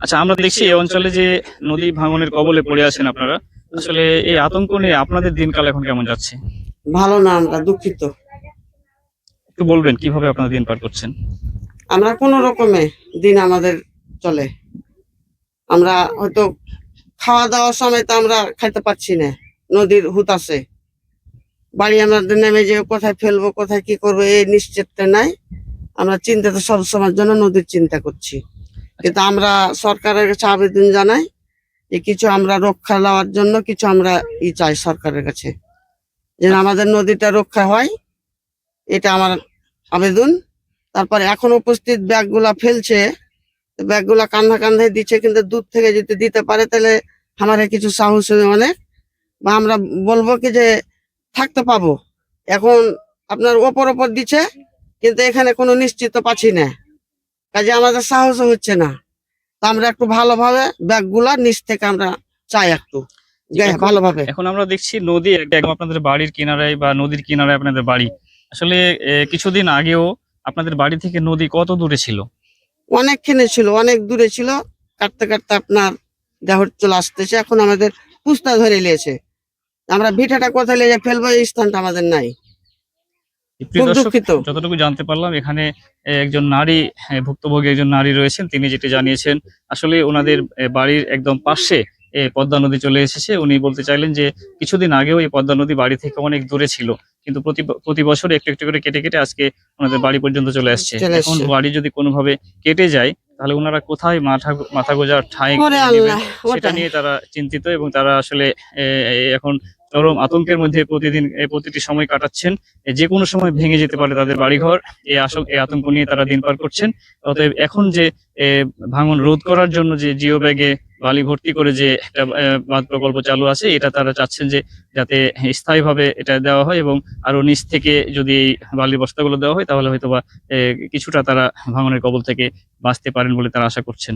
আচ্ছা, আমরা দেখছি এই অঞ্চলে যে নদী ভাঙনের কবলে পড়ে আছেন আপনারা, আসলে এই আতঙ্ক নিয়ে আপনাদের দিনকাল এখন কেমন যাচ্ছে? ভালো না, আমরা দুঃখিত। একটু বলবেন কিভাবে আপনারা দিন পার করছেন? আমরা কোনো রকমে দিন আমাদের চলে। আমরা হয়তো খাওয়া দাওয়ার সময় তো আমরা খাইতে পারছি না, নদীর হুতাশে। বাড়ি আমাদের নেমে যে কোথায় ফেলবো, কোথায় কি করবো, এই নিশ্চিতটা নাই। আমরা চিন্তাতে সব সময়ের জন্য নদীর চিন্তা করছি। কিন্তু আমরা সরকারের কাছে আবেদন জানাই যে কিছু আমরা রক্ষা লওয়ার জন্য কিছু আমরা চাই সরকারের কাছে, যেন আমাদের নদীটা রক্ষা হয়। এটা আমার আবেদন। তারপরে এখন উপস্থিত ব্যাগগুলা ফেলছে, ব্যাগগুলা কান্ধা কান্ধায় দিচ্ছে, কিন্তু দূর থেকে যদি দিতে পারে তাহলে আমাদের কিছু সাহস হবে অনেক, বা আমরা বলবো কি যে থাকতে পাবো। এখন আপনার ওপর দিচ্ছে, কিন্তু এখানে কোনো নিশ্চিত পাচ্ছি না, কাজে আমাদের সাহস হচ্ছে না। তা আমরা একটু ভালোভাবে ব্যাগগুলা নিচ থেকে আমরা চাই একটু ভালোভাবে। এখন আমরা দেখছি নদী একদম আপনাদের বাড়ির কিনারায় বা নদীর কিনারায় আপনাদের বাড়ি। আসলে কিছুদিন আগেও আপনাদের বাড়ি থেকে নদী কত দূরে ছিল? অনেকখানি ছিল, অনেক দূরে ছিল। কাটতে কাটতে আপনার দেহর চলে আসতেছে। এখন আমাদের পুস্তা ধরে নিয়েছে, আমরা ভিটাটা কোথায় নিয়ে ফেলবো এই স্থানটা আমাদের নাই। প্রিয় খুব দর্শক, দুঃখিত। যতটুকু জানতে পারলাম এখানে একজন নারী, ভুক্তভোগী একজন নারী রয়েছেন। তিনি যেটি জানিয়েছেন, আসলে ওনাদের বাড়ির একদম পাশে পদ্মা নদী চলে এসেছে। উনি বলতে চাইলেন যে কিছুদিন আগেও এই পদ্মা নদী বাড়ি থেকে অনেক দূরে ছিল, কিন্তু প্রতি বছর একটু একটু করে কেটে কেটে আজকে ওনাদের বাড়ি পর্যন্ত চলে আসছে। এখন বাড়ি যদি কোনোভাবে কেটে যায় তাহলে ওনারা কোথায় মাথা গোঁজার ঠাঁই ওরে নেবেন, আল্লাহ, সেটা ওটাই। নিয়ে তারা চিন্তিত এবং তারা আসলে এখন চরম আতঙ্কের মধ্যে প্রতিটি সময় কাটাচ্ছেন। যে কোনো সময় ভেঙে যেতে পারে তাদের বাড়িঘর। এই আতঙ্ক নিয়ে তারা দিন পার করছেন। অতএব এখন যে এ, ভাঙন রোধ করার জন্য যে জিও ব্যাগে বালি ভর্তি করে যে একটা বাঁধ প্রকল্প চালু আছে, এটা তারা চাচ্ছেন যে যাতে স্থায়ীভাবে এটা দেওয়া হয় এবং আরো নিচ থেকে যদি এই বালির বস্তাগুলো দেওয়া হয় তাহলে হয়তোবা কিছুটা তারা ভাঙনের কবল থেকে বাঁচতে পারেন বলে তারা আশা করছেন।